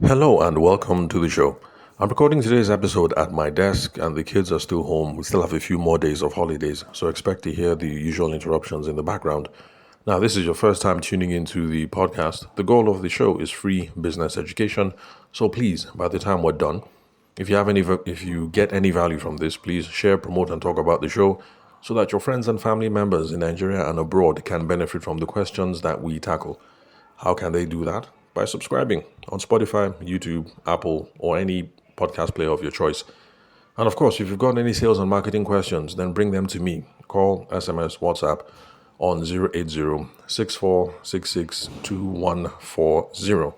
Hello and welcome to the show. I'm recording today's episode at my desk and the kids are still home. We still have a few more days of holidays, so expect to hear the usual interruptions in the background. Now, this is your first time tuning into the podcast. The goal of the show is free business education, so please, by the time we're done, if you get any value from this, please share, promote, and talk about the show so that your friends and family members in Nigeria and abroad can benefit from the questions that we tackle. How can they do that? By subscribing on Spotify, YouTube, Apple, or any podcast player of your choice. And of course, if you've got any sales and marketing questions, then bring them to me. Call, SMS, WhatsApp on 080-6466-2140.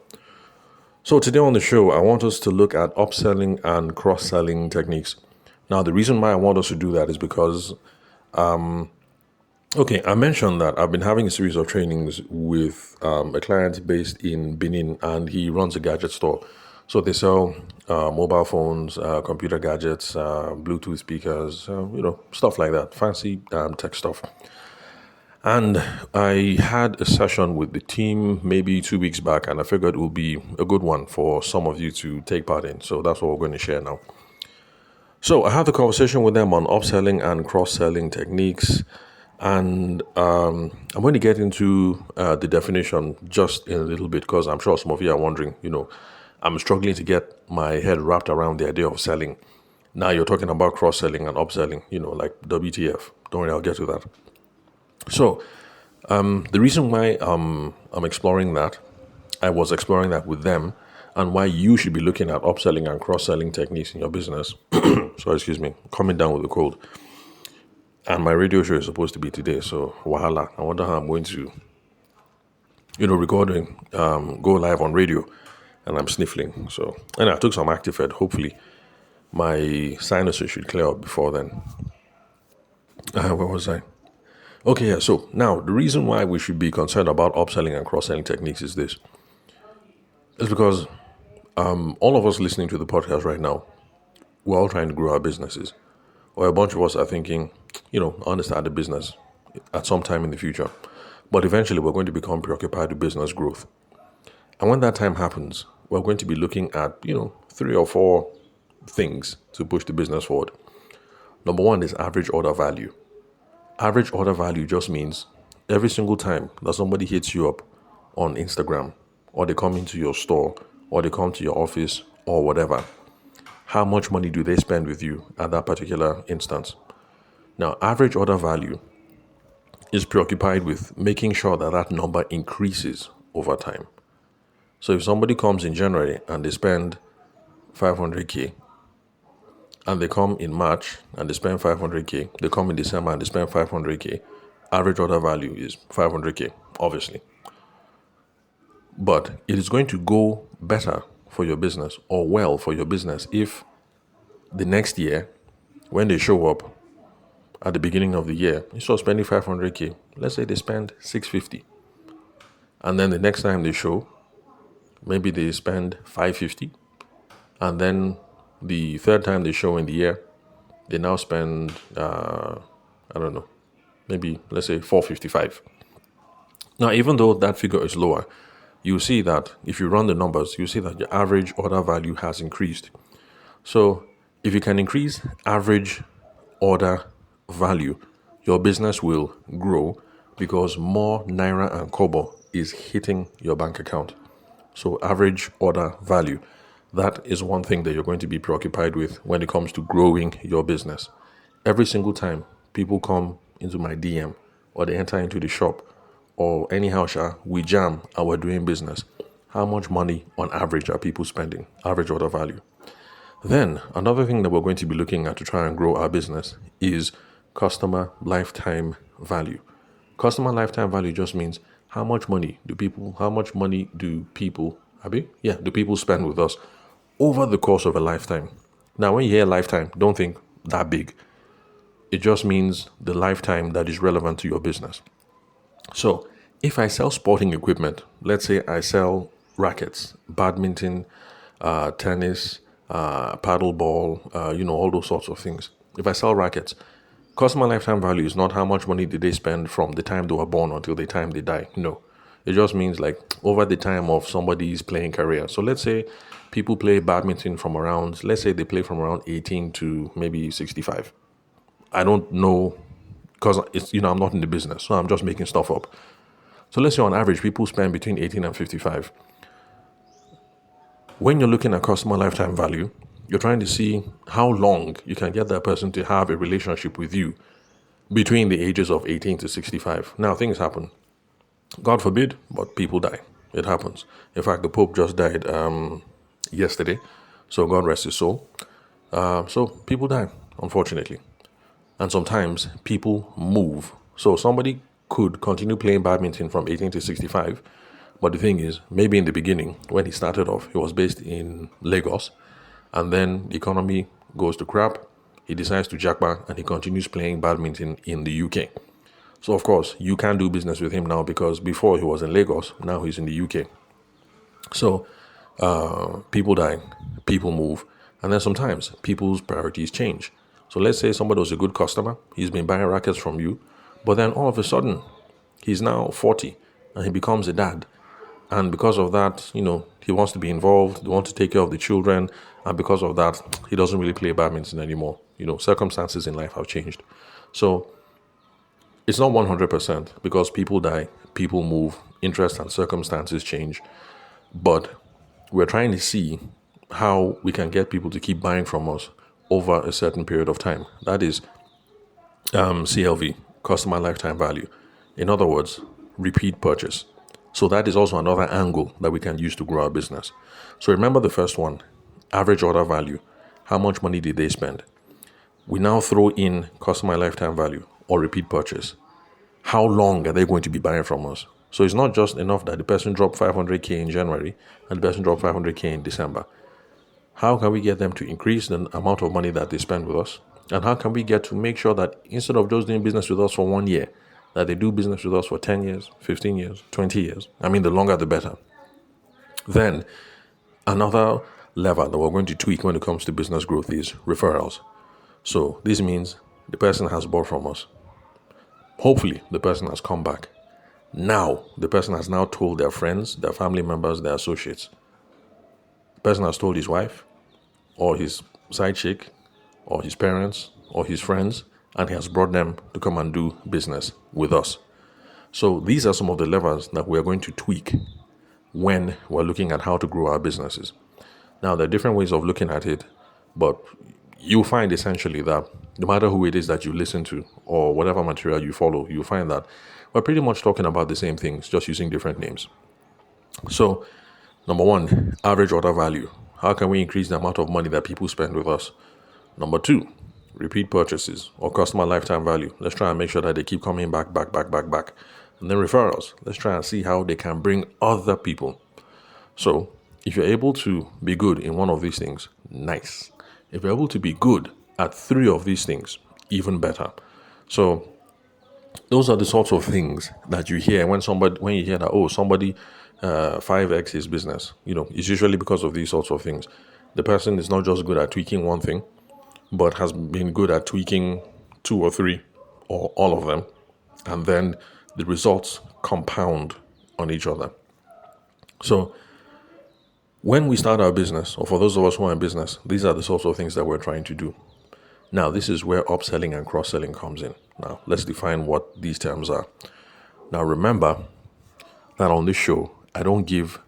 So today on the show, I want us to look at upselling and cross-selling techniques. Now, the reason why I want us to do that is because I mentioned that I've been having a series of trainings with a client based in Benin, and he runs a gadget store. So they sell mobile phones, computer gadgets, Bluetooth speakers, stuff like that, fancy tech stuff. And I had a session with the team maybe 2 weeks back, and I figured it would be a good one for some of you to take part in. So that's what we're going to share now. So I had the conversation with them on upselling and cross-selling techniques. And I'm going to get into the definition just in a little bit because I'm sure some of you are wondering, I'm struggling to get my head wrapped around the idea of selling. Now you're talking about cross-selling and upselling, like WTF. Don't worry, I'll get to that. So the reason why I'm exploring that, I was exploring that with them, and why you should be looking at upselling and cross-selling techniques in your business. So, excuse me, coming down with a cold. And my radio show is supposed to be today, so wahala. I wonder how I'm going to, recording, go live on radio, and I'm sniffling. So, and I took some Actifed. Hopefully, my sinuses should clear up before then. Where was I? Okay, yeah. So now the reason why we should be concerned about upselling and cross-selling techniques is this. It's because all of us listening to the podcast right now, we're all trying to grow our businesses. Or a bunch of us are thinking, I want to start a business at some time in the future. But eventually we're going to become preoccupied with business growth. And when that time happens, we're going to be looking at, 3 or 4 things to push the business forward. Number one is average order value. Average order value just means every single time that somebody hits you up on Instagram, or they come into your store, or they come to your office, or whatever, how much money do they spend with you at that particular instance? Now, average order value is preoccupied with making sure that that number increases over time. So if somebody comes in January and they spend 500K, and they come in March and they spend 500K, they come in December and they spend 500K, average order value is 500K, obviously. But it is going to go better for your business or well for your business if the next year, when they show up at the beginning of the year, instead of spending 500K, let's say they spend 650. And then the next time they show, maybe they spend 550. And then the third time they show in the year, they now spend, maybe let's say 455. Now, even though that figure is lower, you see that if you run the numbers, you see that your average order value has increased. So if you can increase average order value, your business will grow because more naira and kobo is hitting your bank account. So average order value, that is one thing that you're going to be preoccupied with when it comes to growing your business. Every single time people come into my DM or they enter into the shop or anyhow, we jam and we're doing business. How much money on average are people spending? Average order value. Then another thing that we're going to be looking at to try and grow our business is customer lifetime value. Customer lifetime value just means how much money do people spend with us over the course of a lifetime. Now, when you hear lifetime, don't think that big. It just means the lifetime that is relevant to your business. So if I sell sporting equipment, let's say I sell rackets, badminton, tennis, paddle ball, all those sorts of things. If I sell rackets, customer lifetime value is not how much money did they spend from the time they were born until the time they die. No. It just means like over the time of somebody's playing career. So let's say people play badminton from around, let's say they play from around 18 to maybe 65. I don't know because it's, I'm not in the business, so I'm just making stuff up. So let's say on average, people spend between 18 and 55. When you're looking at customer lifetime value, you're trying to see how long you can get that person to have a relationship with you between the ages of 18 to 65. Now, things happen. God forbid, but people die. It happens. In fact, the Pope just died yesterday, so God rest his soul. So people die, unfortunately. And sometimes people move. So somebody could continue playing badminton from 18 to 65. But the thing is, maybe in the beginning, when he started off, he was based in Lagos. And then the economy goes to crap. He decides to jack back and he continues playing badminton in the UK. So, of course, you can't do business with him now because before he was in Lagos, now he's in the UK. So, people die, people move, and then sometimes people's priorities change. So, let's say somebody was a good customer, he's been buying rackets from you, but then all of a sudden, he's now 40 and he becomes a dad. And because of that, he wants to be involved, he wants to take care of the children, and because of that, he doesn't really play badminton anymore. Circumstances in life have changed. So, it's not 100% because people die, people move, interests and circumstances change. But we're trying to see how we can get people to keep buying from us over a certain period of time. That is CLV, customer lifetime value. In other words, repeat purchase. So that is also another angle that we can use to grow our business. So remember the first one, average order value. How much money did they spend? We now throw in customer lifetime value or repeat purchase. How long are they going to be buying from us? So it's not just enough that the person dropped 500K in January and the person dropped 500K in December. How can we get them to increase the amount of money that they spend with us? And how can we get to make sure that instead of just doing business with us for 1 year, that they do business with us for 10 years, 15 years, 20 years? I mean, the longer the better. Then another lever that we're going to tweak when it comes to business growth is referrals. So this means the person has bought from us. Hopefully, the person has come back. Now, the person has now told their friends, their family members, their associates. The person has told his wife, or his side chick, or his parents, or his friends, and he has brought them to come and do business with us. So these are some of the levers that we are going to tweak when we're looking at how to grow our businesses. Now, there are different ways of looking at it, but you'll find essentially that no matter who it is that you listen to or whatever material you follow, you'll find that we're pretty much talking about the same things, just using different names. So, number one, average order value. How can we increase the amount of money that people spend with us? Number two, repeat purchases or customer lifetime value. Let's try and make sure that they keep coming back. And then referrals. Let's try and see how they can bring other people. So, if you're able to be good in one of these things, nice. If you're able to be good at 3 of these things, even better. So those are the sorts of things that you hear when you hear that, somebody 5x his business. It's usually because of these sorts of things. The person is not just good at tweaking one thing, but has been good at tweaking 2 or 3 or all of them. And then the results compound on each other. So when we start our business, or for those of us who are in business, these are the sorts of things that we're trying to do. Now, this is where upselling and cross-selling comes in. Now, let's define what these terms are. Now, remember that on this show, I don't give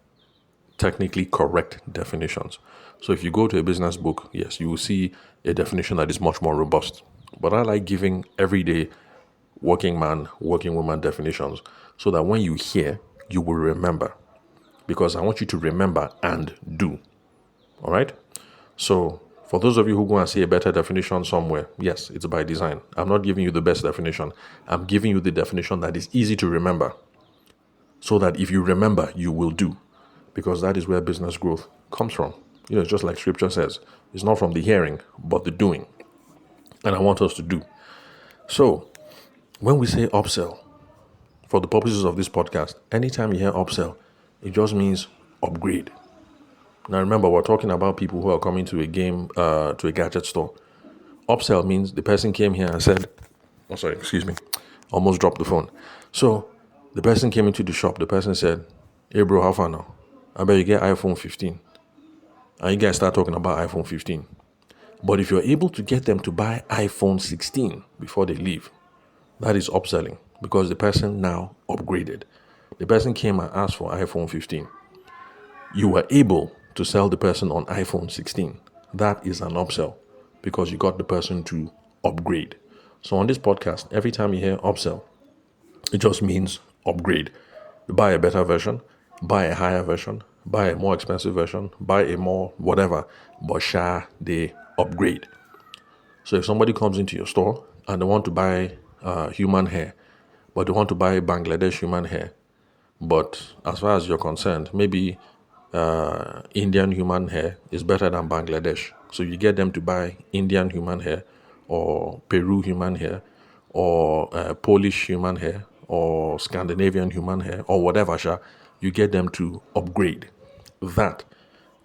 technically correct definitions. So if you go to a business book, yes, you will see a definition that is much more robust. But I like giving everyday working man, working woman definitions so that when you hear, you will remember. Because I want you to remember and do. All right? So for those of you who go and see a better definition somewhere, yes, it's by design. I'm not giving you the best definition. I'm giving you the definition that is easy to remember. So that if you remember, you will do. Because that is where business growth comes from. It's just like scripture says. It's not from the hearing, but the doing. And I want us to do. So when we say upsell, for the purposes of this podcast, anytime you hear upsell, it just means upgrade. Now remember, we're talking about people who are coming to a gadget store. Upsell means the person came here and said, almost dropped the phone. So The person came into the shop. The person said, "Hey bro, how far now? I bet you get iPhone 15." And you guys start talking about iPhone 15. But if you're able to get them to buy iPhone 16 before they leave, that is upselling because the person now upgraded. The person came and asked for iPhone 15. You were able to sell the person on iPhone 16. That is an upsell because you got the person to upgrade. So on this podcast, every time you hear upsell, it just means upgrade. Buy a better version, buy a higher version, buy a more expensive version, buy a more whatever, but they upgrade. So if somebody comes into your store and they want to buy human hair, but they want to buy Bangladesh human hair, but as far as you're concerned, maybe Indian human hair is better than Bangladesh. So you get them to buy Indian human hair or Peru human hair or Polish human hair or Scandinavian human hair or whatever, you get them to upgrade. That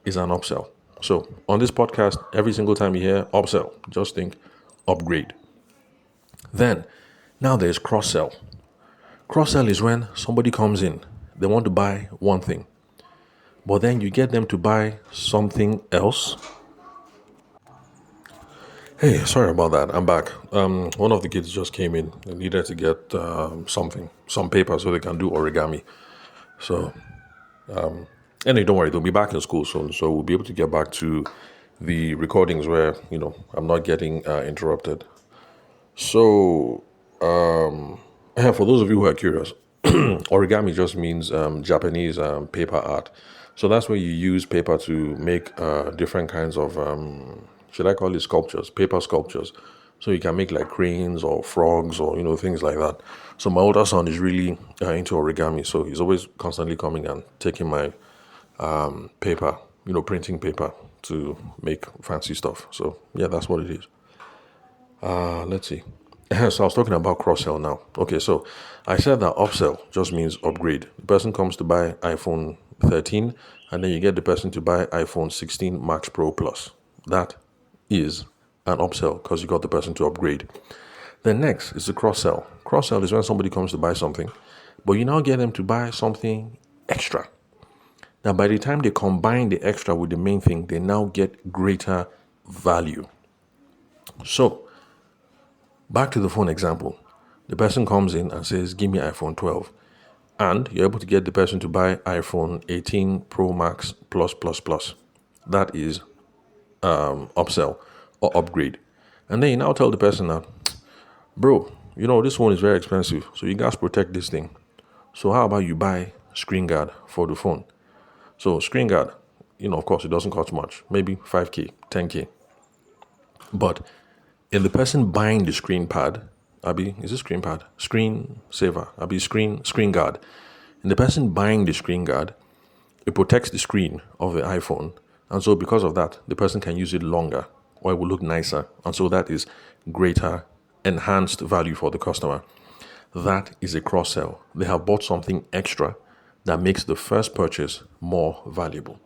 is an upsell. So on this podcast, every single time you hear upsell, just think upgrade. Then, now there's cross-sell. Cross-sell is when somebody comes in, they want to buy one thing, but then you get them to buy something else. Hey, sorry about that. I'm back. One of the kids just came in and needed to get some paper so they can do origami. So, anyway, don't worry, they'll be back in school soon, so we'll be able to get back to the recordings where, I'm not getting interrupted. So, for those of you who are curious, origami just means Japanese paper art. So that's where you use paper to make different kinds of, should I call it sculptures, paper sculptures. So you can make like cranes or frogs or, things like that. So my older son is really into origami. So he's always constantly coming and taking my paper, printing paper to make fancy stuff. So yeah, that's what it is. Let's see. So I was talking about cross-sell now. Okay, so I said that upsell just means upgrade. The person comes to buy iPhone 13, and then you get the person to buy iPhone 16 Max Pro Plus. That is an upsell because you got the person to upgrade. Then next is the cross-sell. Cross-sell is when somebody comes to buy something, but you now get them to buy something extra. Now, by the time they combine the extra with the main thing, they now get greater value. So, back to the phone example. The person comes in and says, give me iPhone 12. And you're able to get the person to buy iPhone 18 Pro Max Plus Plus Plus. That is upsell or upgrade. And then you now tell the person that, bro, this one is very expensive. So you guys protect this thing. So how about you buy screen guard for the phone? So screen guard, of course, it doesn't cost much. Maybe 5K, 10K. But in the person buying the screen pad, is it screen pad? Screen saver, screen guard. In the person buying the screen guard, it protects the screen of the iPhone. And so because of that, the person can use it longer or it will look nicer. And so that is greater, enhanced value for the customer. That is a cross-sell. They have bought something extra that makes the first purchase more valuable.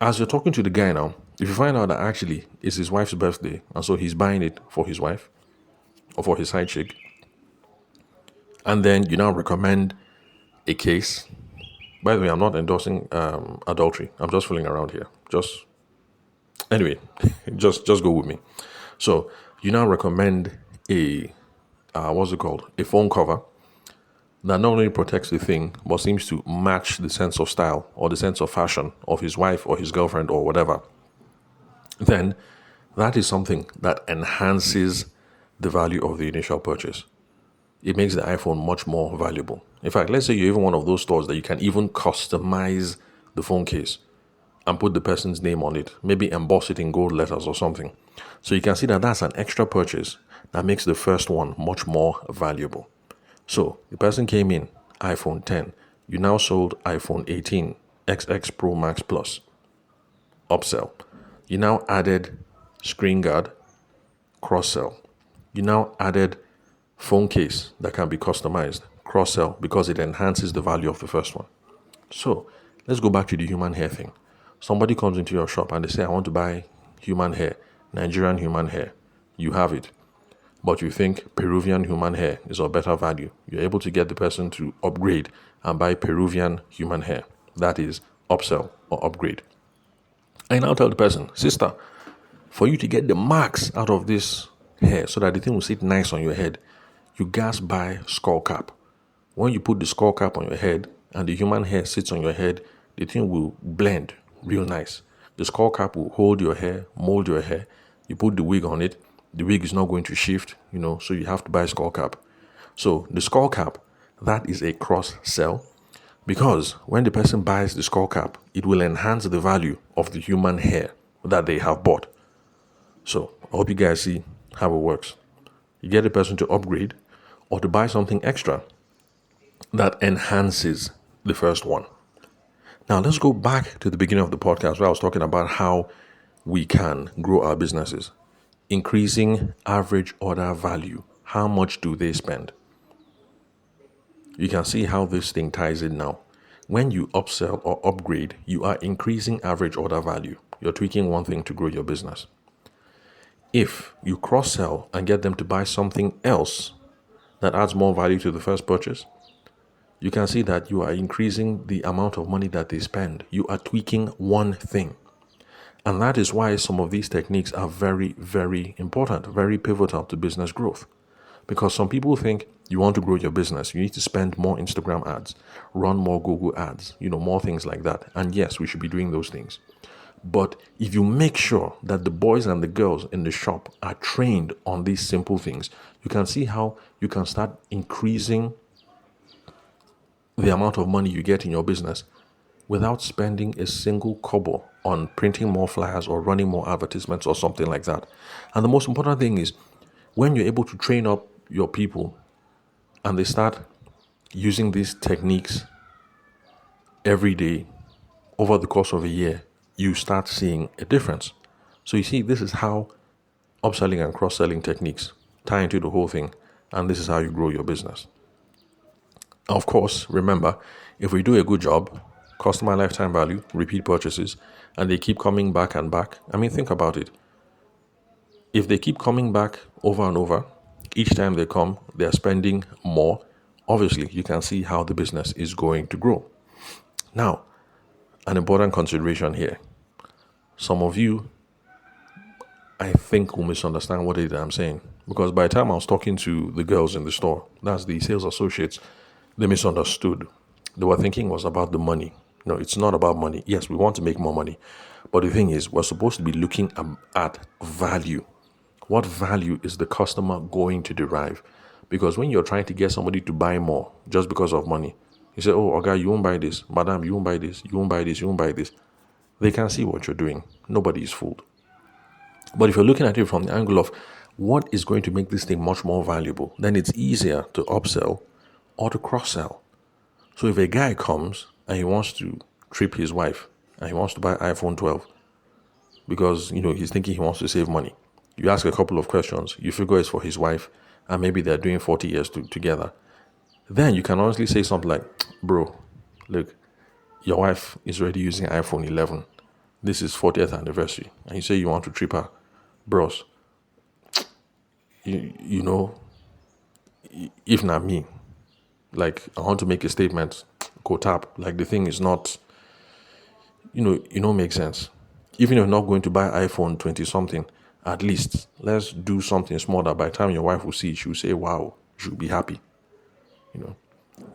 As you're talking to the guy now, if you find out that actually it's his wife's birthday, and so he's buying it for his wife or for his side chick, and then you now recommend a case. By the way, I'm not endorsing adultery. I'm just fooling around here. Anyway, just go with me. So you now recommend a a phone cover that not only protects the thing, but seems to match the sense of style or the sense of fashion of his wife or his girlfriend or whatever. Then that is something that enhances the value of the initial purchase. It makes the iPhone much more valuable. In fact, let's say you're even one of those stores that you can even customize the phone case and put the person's name on it, maybe emboss it in gold letters or something. So you can see that that's an extra purchase that makes the first one much more valuable. So the person came in, iPhone 10. You now sold iPhone 18 XX Pro Max Plus. Upsell. You now added screen guard. Cross-sell. You now added phone case that can be customized. Cross-sell because it enhances the value of the first one. So let's go back to the human hair thing. Somebody comes into your shop and they say, I want to buy human hair, Nigerian human hair. You have it. but you think Peruvian human hair is of better value, you're able to get the person to upgrade and buy Peruvian human hair. That is upsell or upgrade. I now tell the person, sister, for you to get the max out of this hair so that the thing will sit nice on your head, you guys buy skull cap. When you put the skull cap on your head and the human hair sits on your head, the thing will blend real nice. The skull cap will hold your hair, mold your hair. You put the wig on it, the wig is not going to shift, so you have to buy skull cap. So the skull cap, that is a cross sell, because when the person buys the skull cap, it will enhance the value of the human hair that they have bought. So I hope you guys see how it works. You get the person to upgrade or to buy something extra that enhances the first one. Now let's go back to the beginning of the podcast where I was talking about how we can grow our businesses. Increasing average order value. How much do they spend? You can see how this thing ties in now. When you upsell or upgrade, you are increasing average order value. You're tweaking one thing to grow your business. If you cross-sell and get them to buy something else that adds more value to the first purchase, you can see that you are increasing the amount of money that they spend. You are tweaking one thing. And that is why some of these techniques are very, very important, very pivotal to business growth. Because some people think you want to grow your business, you need to spend more Instagram ads, run more Google ads, more things like that. And yes, we should be doing those things. But if you make sure that the boys and the girls in the shop are trained on these simple things, you can see how you can start increasing the amount of money you get in your business without spending a single kobo on printing more flyers or running more advertisements or something like that. And the most important thing is when you're able to train up your people and they start using these techniques every day over the course of a year, you start seeing a difference. So you see, this is how upselling and cross-selling techniques tie into the whole thing, and this is how you grow your business. Of course, remember, if we do a good job, customer lifetime value, repeat purchases, and they keep coming back and back, think about it. If they keep coming back over and over, each time they come, they're spending more. Obviously, you can see how the business is going to grow. Now, an important consideration here. Some of you, I think, will misunderstand what it is I'm saying. Because by the time I was talking to the girls in the store, that's the sales associates, they misunderstood. They were thinking it was about the money. No, it's not about money. Yes, we want to make more money. But the thing is, we're supposed to be looking at value. What value is the customer going to derive? Because when you're trying to get somebody to buy more just because of money, you say, oh, okay, you won't buy this. Madam, you won't buy this. You won't buy this. You won't buy this. They can see what you're doing. Nobody is fooled. But if you're looking at it from the angle of what is going to make this thing much more valuable, then it's easier to upsell or to cross-sell. So if a guy comes and he wants to trip his wife and he wants to buy iPhone 12 because, he's thinking he wants to save money, you ask a couple of questions, you figure it's for his wife, and maybe they're doing 40 years together. Then you can honestly say something like, bro, look, your wife is already using iPhone 11. This is 40th anniversary. And you say you want to trip her. Bros, you know, if not me, like I want to make a statement, go tap. Like the thing is not, make sense. Even if you're not going to buy iPhone 20 something, at least let's do something small that by the time your wife will see it, she'll say, wow, she'll be happy.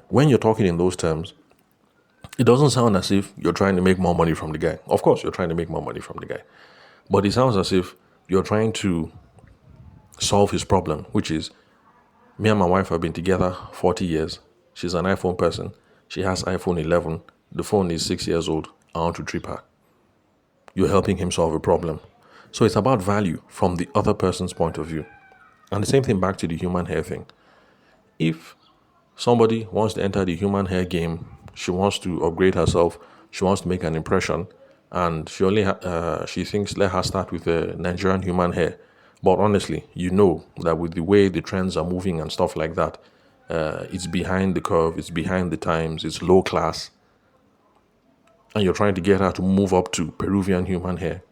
When you're talking in those terms, it doesn't sound as if you're trying to make more money from the guy. Of course, you're trying to make more money from the guy. But it sounds as if you're trying to solve his problem, which is, me and my wife have been together 40 years. She's an iPhone person. She has iPhone 11. The phone is 6 years old. I want to trip her. You're helping him solve a problem. So it's about value from the other person's point of view. And the same thing back to the human hair thing. If somebody wants to enter the human hair game, she wants to upgrade herself, she wants to make an impression, and she thinks let her start with a Nigerian human hair. But honestly, that with the way the trends are moving and stuff like that, it's behind the curve, it's behind the times, it's low class, and you're trying to get her to move up to Peruvian human hair.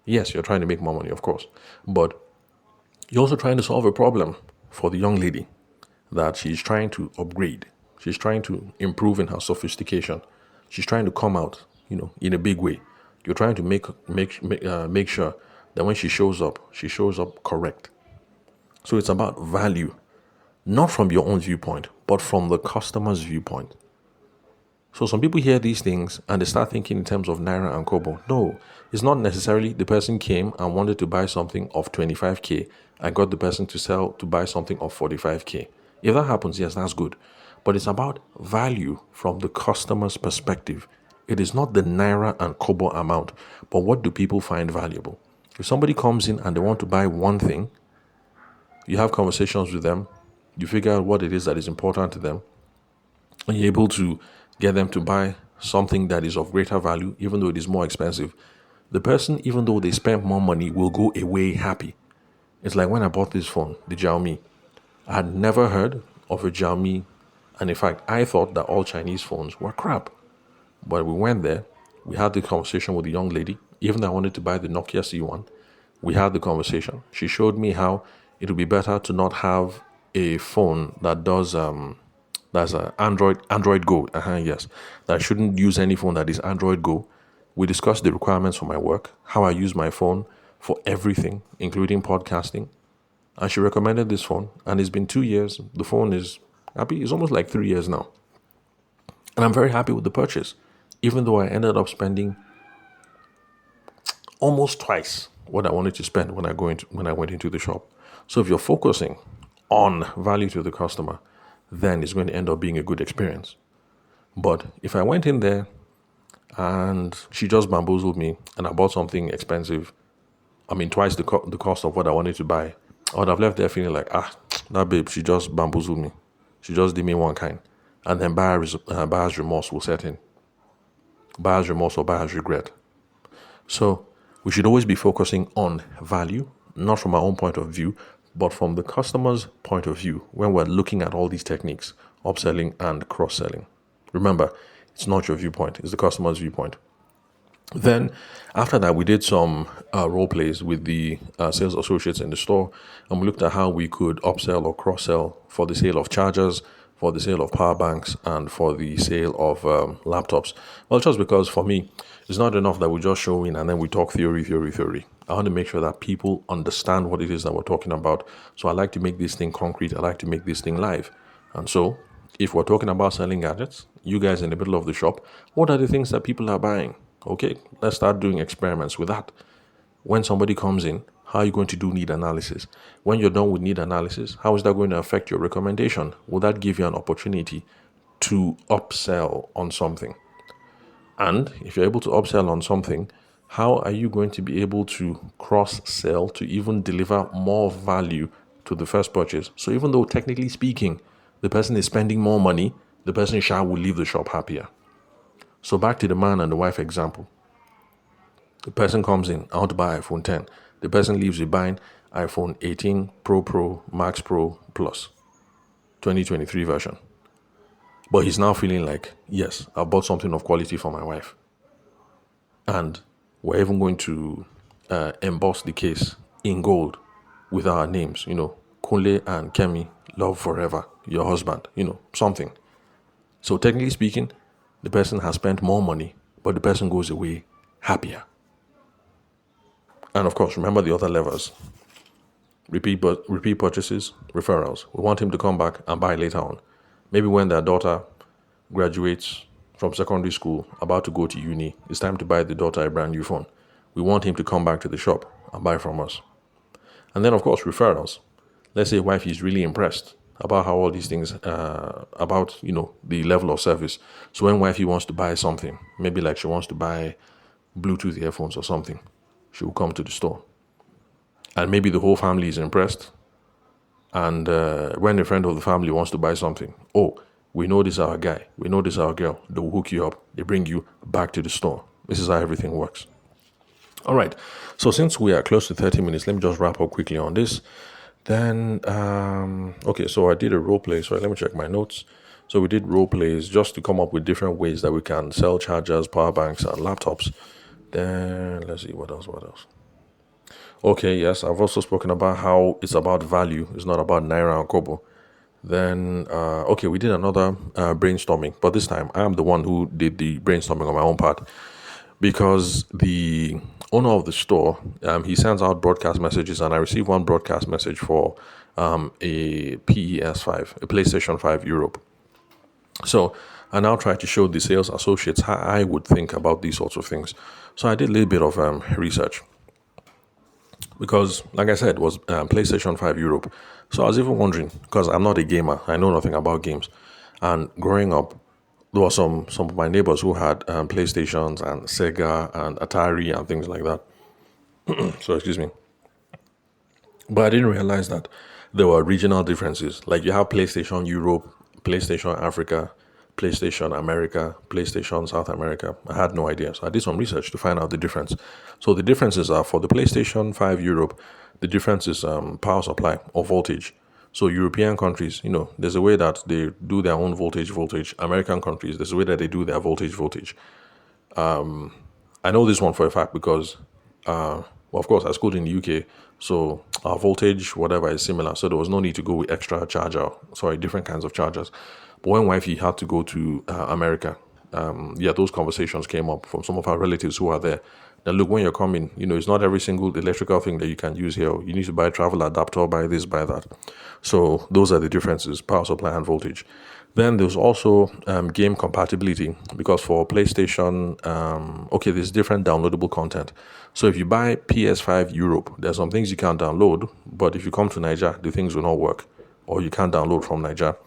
Yes, you're trying to make more money, of course, but You're also trying to solve a problem for the young lady that she's trying to upgrade. She's trying to improve in her sophistication. She's trying to come out, in a big way. You're trying to make sure that when she shows up correct. So it's about value, not from your own viewpoint, but from the customer's viewpoint. So some people hear these things and they start thinking in terms of naira and kobo. No, it's not necessarily the person came and wanted to buy something of 25k. I got the person to buy something of 45k. If that happens, yes, that's good. But it's about value from the customer's perspective. It is not the naira and kobo amount, but what do people find valuable? If somebody comes in and they want to buy one thing, you have conversations with them, you figure out what it is that is important to them, and you're able to get them to buy something that is of greater value, even though it is more expensive. The person, even though they spend more money, will go away happy. It's like when I bought this phone, the Xiaomi. I had never heard of a Xiaomi, and in fact, I thought that all Chinese phones were crap. But we went there, we had the conversation with the young lady, even though I wanted to buy the Nokia C1. We had the conversation. She showed me how it would be better to not have a phone that does that's a Android Go. Yes, that I shouldn't use any phone that is Android Go. We discussed the requirements for my work, how I use my phone for everything, including podcasting. And she recommended this phone, and it's been 2 years. The phone is happy. It's almost like 3 years now, and I'm very happy with the purchase, even though I ended up spending almost twice what I wanted to spend when I went into the shop. So if you're focusing on value to the customer, then it's going to end up being a good experience. But if I went in there and she just bamboozled me and I bought something expensive, twice the cost of what I wanted to buy, I would have left there feeling like, that babe, she just bamboozled me. She just did me one kind. And then buyer's remorse will set in. Buyer's remorse or buyer's regret. So we should always be focusing on value, not from our own point of view, but from the customer's point of view when we're looking at all these techniques, upselling and cross-selling. Remember, it's not your viewpoint, it's the customer's viewpoint. Then after that, we did some role plays with the sales associates in the store, and we looked at how we could upsell or cross-sell for the sale of chargers, for the sale of power banks, and for the sale of laptops. Well, just because for me, it's not enough that we just show in and then we talk theory. I want to make sure that people understand what it is that we're talking about. So I like to make this thing concrete. I like to make this thing live. And so if we're talking about selling gadgets, you guys in the middle of the shop, what are the things that people are buying? Okay, let's start doing experiments with that. When somebody comes in, how are you going to do need analysis? When you're done with need analysis, how is that going to affect your recommendation? Will that give you an opportunity to upsell on something? And if you're able to upsell on something, how are you going to be able to cross-sell to even deliver more value to the first purchase? So even though technically speaking, the person is spending more money, the person will leave the shop happier. So back to the man and the wife example. The person comes in, I want to buy iPhone 10. The person leaves with buying iPhone 18 Pro, Max Pro Plus, 2023 version. But he's now feeling like, yes, I bought something of quality for my wife. And we're even going to emboss the case in gold with our names, Kunle and Kemi, love forever, your husband, something. So technically speaking, the person has spent more money, but the person goes away happier. And of course, remember the other levers. Repeat purchases, referrals. We want him to come back and buy later on. Maybe when their daughter graduates from secondary school, about to go to uni, it's time to buy the daughter a brand new phone. We want him to come back to the shop and buy from us. And then, of course, referrals. Let's say wife is really impressed about how all these things, about, the level of service. So when wifey wants to buy something, maybe like she wants to buy Bluetooth earphones or something, she will come to the store. And maybe the whole family is impressed. And when a friend of the family wants to buy something, we know this is our guy, we know this is our girl, they will hook you up, they bring you back to the store. This is how everything works. All right, so since we are close to 30 minutes, let me just wrap up quickly on this. Then, so I did a role play. So let me check my notes. So we did role plays just to come up with different ways that we can sell chargers, power banks, and laptops. Then, let's see, what else? Okay, yes, I've also spoken about how it's about value. It's not about naira and kobo. Then, okay, we did another brainstorming, but this time I am the one who did the brainstorming on my own part because the owner of the store, he sends out broadcast messages, and I received one broadcast message for a PES5, a PlayStation 5 Europe. So I now try to show the sales associates how I would think about these sorts of things. So I did a little bit of research because, like I said, it was PlayStation 5 Europe. So I was even wondering, because I'm not a gamer, I know nothing about games. And growing up, there were some of my neighbors who had PlayStations and Sega and Atari and things like that. So, excuse me. But I didn't realize that there were regional differences. Like you have PlayStation Europe, PlayStation Africa, PlayStation America, PlayStation South America. I had no idea. So I did some research to find out the difference. So the differences are for the PlayStation 5 Europe, the difference is power supply or voltage. So European countries, there's a way that they do their own voltage. American countries, there's a way that they do their voltage. I know this one for a fact because, well, of course, I schooled in the UK, so our voltage, whatever, is similar. So there was no need to go with different kinds of chargers. But when wifey had to go to America, those conversations came up from some of our relatives who are there. Now, look, when you're coming, it's not every single electrical thing that you can use here. You need to buy a travel adapter, buy this, buy that. So those are the differences, power supply and voltage. Then there's also game compatibility because for PlayStation, there's different downloadable content. So if you buy PS5 Europe, there's some things you can't download, but if you come to Niger, the things will not work, or you can't download from Niger.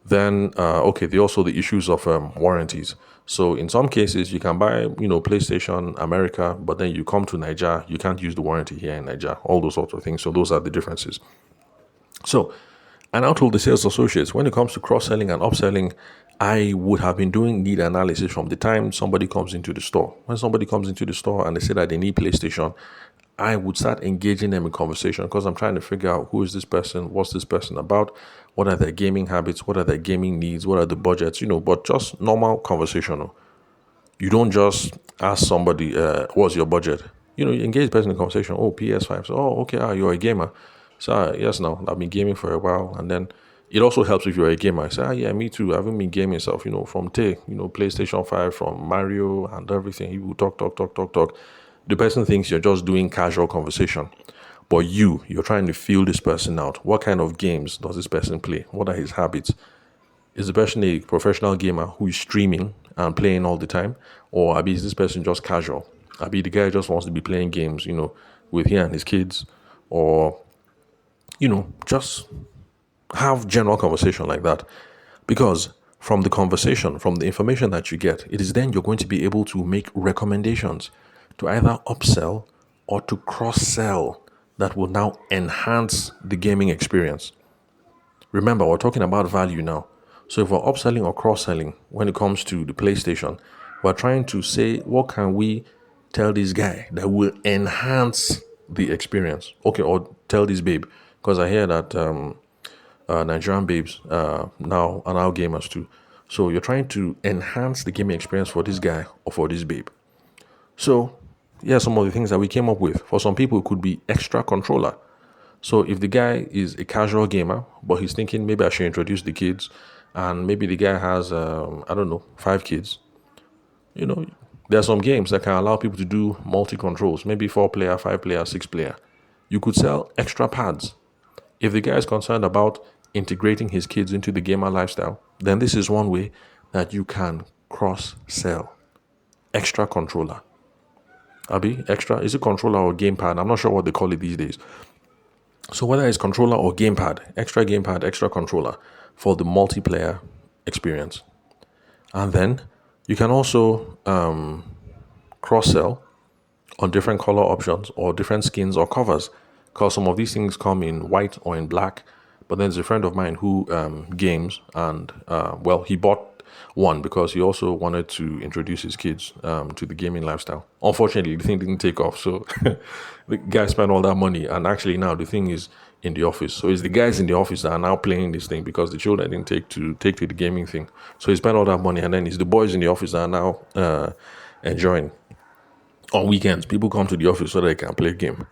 Then, there are also the issues of warranties. So in some cases, you can buy, PlayStation America, but then you come to Niger, you can't use the warranty here in Niger, all those sorts of things. So those are the differences. So I now told the sales associates, when it comes to cross-selling and upselling, I would have been doing need analysis from the time somebody comes into the store. When somebody comes into the store and they say that they need PlayStation, I would start engaging them in conversation because I'm trying to figure out who is this person, what's this person about, what are their gaming habits, what are their gaming needs, what are the budgets, but just normal conversational. You don't just ask somebody, what's your budget? You engage the person in conversation. Oh, PS5. So, okay, you're a gamer. So, yes, no, I've been gaming for a while. And then it also helps if you're a gamer. I say, yeah, me too. I haven't been gaming stuff, from PlayStation 5, from Mario and everything. You will talk. The person thinks you're just doing casual conversation. But you're trying to feel this person out. What kind of games does this person play? What are his habits? Is the person a professional gamer who is streaming and playing all the time? Or is this person just casual? The guy just wants to be playing games, with he and his kids? Or, just have general conversation like that. Because from the conversation, from the information that you get, it is then you're going to be able to make recommendations to either upsell or to cross-sell that will now enhance the gaming experience. Remember, we're talking about value now. So if we're upselling or cross-selling when it comes to the PlayStation, we're trying to say, what can we tell this guy that will enhance the experience? Okay, or tell this babe, because I hear that Nigerian babes now are now gamers too. So you're trying to enhance the gaming experience for this guy or for this babe. So some of the things that we came up with. For some people, it could be extra controller. So if the guy is a casual gamer, but he's thinking maybe I should introduce the kids, and maybe the guy has, 5 kids. There are some games that can allow people to do multi-controls, maybe 4-player, 5-player, 6-player. You could sell extra pads. If the guy is concerned about integrating his kids into the gamer lifestyle, then this is one way that you can cross-sell. Extra controller. Extra, is it controller or gamepad? I'm not sure what they call it these days. So whether it's controller or gamepad, extra controller for the multiplayer experience. And then you can also cross-sell on different color options or different skins or covers, because some of these things come in white or in black. But then there's a friend of mine who games, and he bought one because he also wanted to introduce his kids to the gaming lifestyle. Unfortunately, the thing didn't take off, so the guy spent all that money, and actually now the thing is in the office. So it's the guys in the office that are now playing this thing because the children didn't take to the gaming thing. So he spent all that money, and then it's the boys in the office that are now enjoying. On weekends, people come to the office so they can play a game.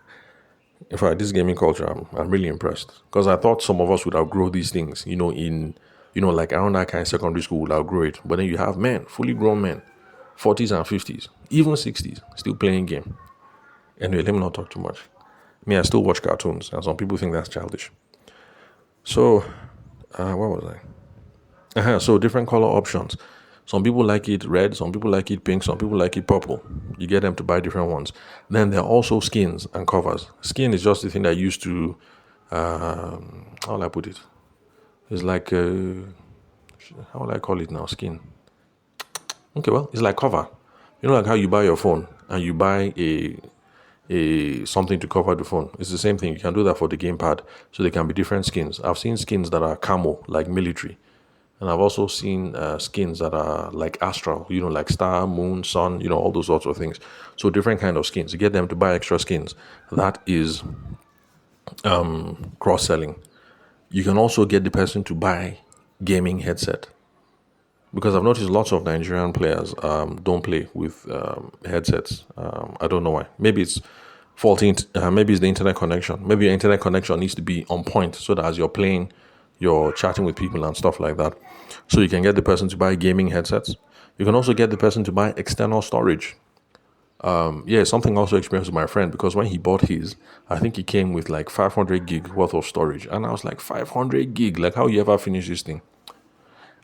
In fact, this gaming culture, I'm really impressed because I thought some of us would outgrow these things, like around that kind of secondary school would outgrow it. But then you have men, fully grown men, 40s and 50s, even 60s, still playing game. Anyway, let me not talk too much. Me, I still watch cartoons, and some people think that's childish. So, where was I? So different color options. Some people like it red, some people like it pink, some people like it purple. You get them to buy different ones. Then there are also skins and covers. Skin is just the thing that used to, how will I put it? It's like, how will I call it now? Skin. Okay, well, it's like cover. Like how you buy your phone and you buy a something to cover the phone. It's the same thing. You can do that for the gamepad, so there can be different skins. I've seen skins that are camo, like military. And I've also seen skins that are like astral, like star, moon, sun, all those sorts of things. So different kind of skins. You get them to buy extra skins. That is cross-selling. You can also get the person to buy gaming headset. Because I've noticed lots of Nigerian players don't play with headsets. I don't know why. Maybe it's faulty. Maybe it's the internet connection. Maybe your internet connection needs to be on point so that as you're playing, you're chatting with people and stuff like that. So you can get the person to buy gaming headsets. You can also get the person to buy external storage. Something I also experienced with my friend, because when he bought his, I think he came with like 500 gig worth of storage. And I was like, 500 gig? Like, how you ever finish this thing?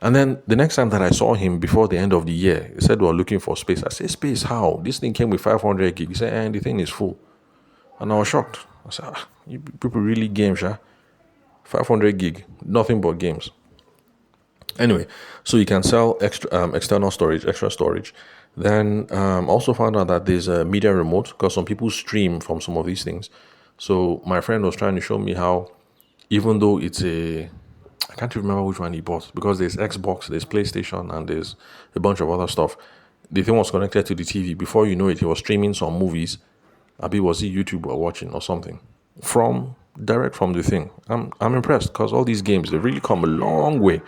And then the next time that I saw him before the end of the year, he said we were looking for space. I said, space, how? This thing came with 500 gig. He said, and the thing is full. And I was shocked. I said, you people really game, sha? 500 gig, nothing but games. Anyway, so you can sell external storage, extra storage. Then also found out that there's a media remote, because some people stream from some of these things. So my friend was trying to show me how, even though I can't even remember which one he bought, because there's Xbox, there's PlayStation, and there's a bunch of other stuff. The thing was connected to the TV. Before you know it, he was streaming some movies. Abi, was he YouTube or watching or something direct from the thing. I'm impressed, because all these games, they really come a long way.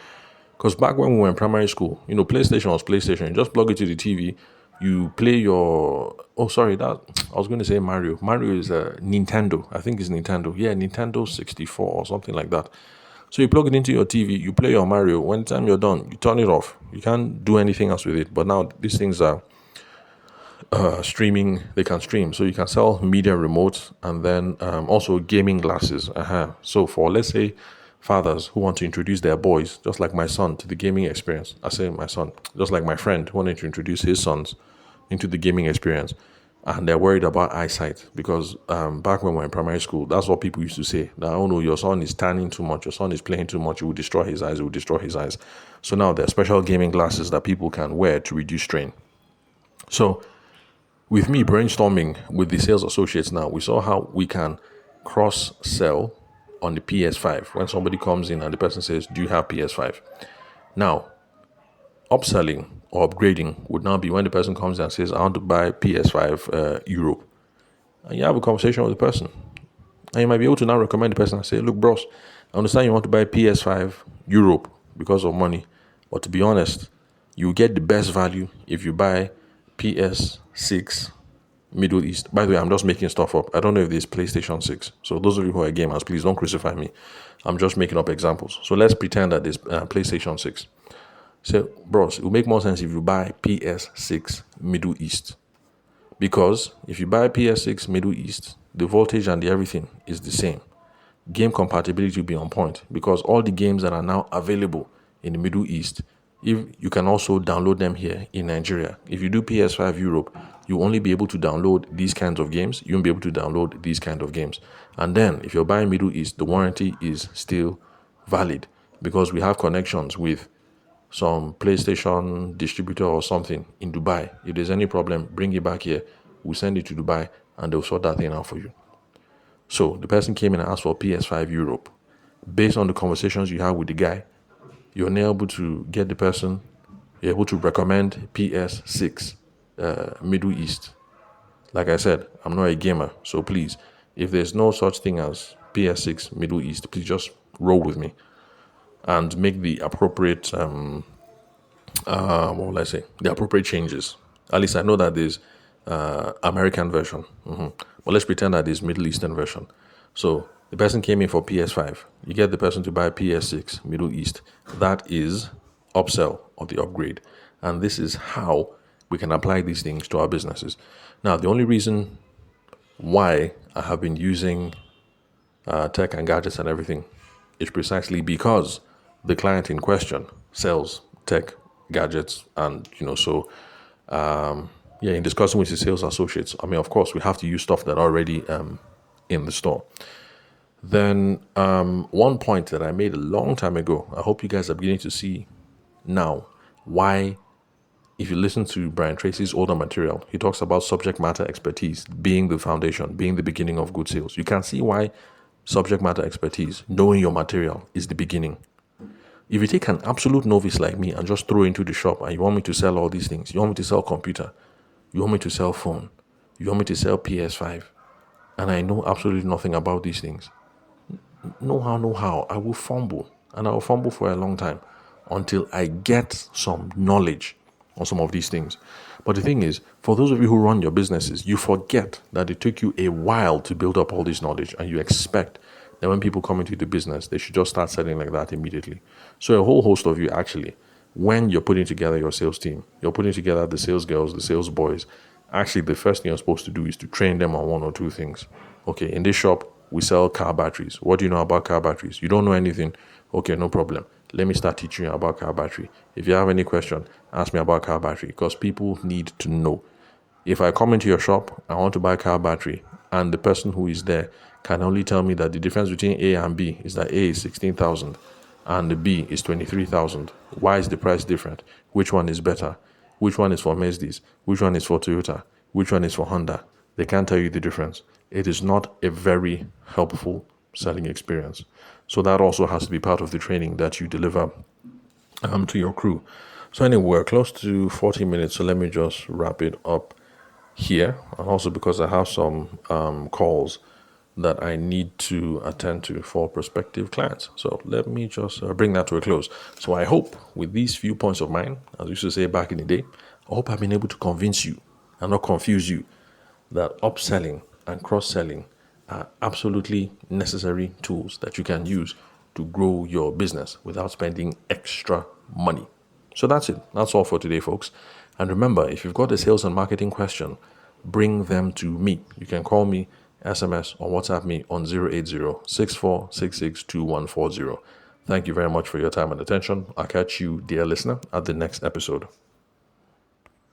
Because back when we were in primary school, PlayStation was PlayStation. You just plug it to the TV, you play your. Oh, sorry, that I was going to say Mario. Mario is Nintendo. I think it's Nintendo. Yeah, Nintendo 64 or something like that. So you plug it into your TV, you play your Mario. When the time you're done, you turn it off. You can't do anything else with it. But now these things are streaming. They can stream. So you can sell media remotes, and then also gaming glasses. So for, let's say, fathers who want to introduce their boys, just like my son, to the gaming experience. I say my son, just like my friend wanting to introduce his sons into the gaming experience. And they're worried about eyesight, because back when we were in primary school, that's what people used to say. That, oh no, your son is tanning too much, your son is playing too much, it will destroy his eyes, it will destroy his eyes. So now there are special gaming glasses that people can wear to reduce strain. So with me brainstorming with the sales associates now, we saw how we can cross-sell on the PS5 when somebody comes in and the person says, do you have PS5? Now, upselling or upgrading would now be when the person comes and says, I want to buy PS5 Europe. And you have a conversation with the person. And you might be able to now recommend the person and say, look, bros, I understand you want to buy PS5 Europe because of money. But to be honest, you get the best value if you buy PS6 Middle East. By the way, I'm just making stuff up. I don't know if there's PlayStation 6. So those of you who are gamers, please don't crucify me. I'm just making up examples. So let's pretend that there's PlayStation 6. So, bros, it will make more sense if you buy PS6 Middle East. Because if you buy PS6 Middle East, the voltage and the everything is the same. Game compatibility will be on point, because all the games that are now available in the Middle East, if you can also download them here in Nigeria. If you do PS5 Europe, you'll only be able to download these kinds of games. You won't be able to download these kind of games. And then if you're buying Middle East, the warranty is still valid, because we have connections with some PlayStation distributor or something in Dubai. If there's any problem, bring it back here. We'll send it to Dubai and they'll sort that thing out for you. So the person came in and asked for PS5 Europe. Based on the conversations you have with the guy, you're now able to get the person, you're able to recommend PS6 Middle East. Like I said, I'm not a gamer, so please, if there's no such thing as PS6 Middle East, please just roll with me and make the appropriate, what will I say, the appropriate changes. At least I know that there's American version. But let's pretend that is Middle Eastern version. So the person came in for PS5. You get the person to buy PS6, Middle East. That is upsell or the upgrade. And this is how we can apply these things to our businesses. Now, the only reason why I have been using tech and gadgets and everything is precisely because the client in question sells tech, gadgets, and in discussing with his sales associates, I mean, of course, we have to use stuff that are already in the store. Then one point that I made a long time ago, I hope you guys are beginning to see now why, if you listen to Brian Tracy's older material, he talks about subject matter expertise being the foundation, being the beginning of good sales. You can see why subject matter expertise, knowing your material, is the beginning. If you take an absolute novice like me and just throw into the shop and you want me to sell all these things, you want me to sell computer, you want me to sell phone, you want me to sell PS5, and I know absolutely nothing about these things, no how, I will fumble. And I will fumble for a long time until I get some knowledge on some of these things. But the thing is, for those of you who run your businesses, you forget that it took you a while to build up all this knowledge, and you expect that when people come into the business, they should just start selling like that immediately. So a whole host of you actually, when you're putting together your sales team, you're putting together the sales girls, the sales boys, actually the first thing you're supposed to do is to train them on one or two things. Okay, in this shop, we sell car batteries. What do you know about car batteries? You don't know anything? Okay, no problem. Let me start teaching you about car battery. If you have any question, ask me about car battery, because people need to know. If I come into your shop, I want to buy car battery, and the person who is there can only tell me that the difference between A and B is that A is 16,000 and the B is 23,000. Why is the price different? Which one is better? Which one is for Mercedes? Which one is for Toyota? Which one is for Honda? They can't tell you the difference. It is not a very helpful selling experience. So that also has to be part of the training that you deliver to your crew. So anyway, we're close to 40 minutes, so let me just wrap it up here. And also because I have some calls that I need to attend to for prospective clients. So let me just bring that to a close. So I hope with these few points of mine, as we used to say back in the day, I hope I've been able to convince you and not confuse you that upselling and cross-selling are absolutely necessary tools that you can use to grow your business without spending extra money. So that's it. That's all for today, folks. And remember, if you've got a sales and marketing question, bring them to me. You can call me, SMS, or WhatsApp me on 080-6466-2140. Thank you very much for your time and attention. I'll catch you, dear listener, at the next episode.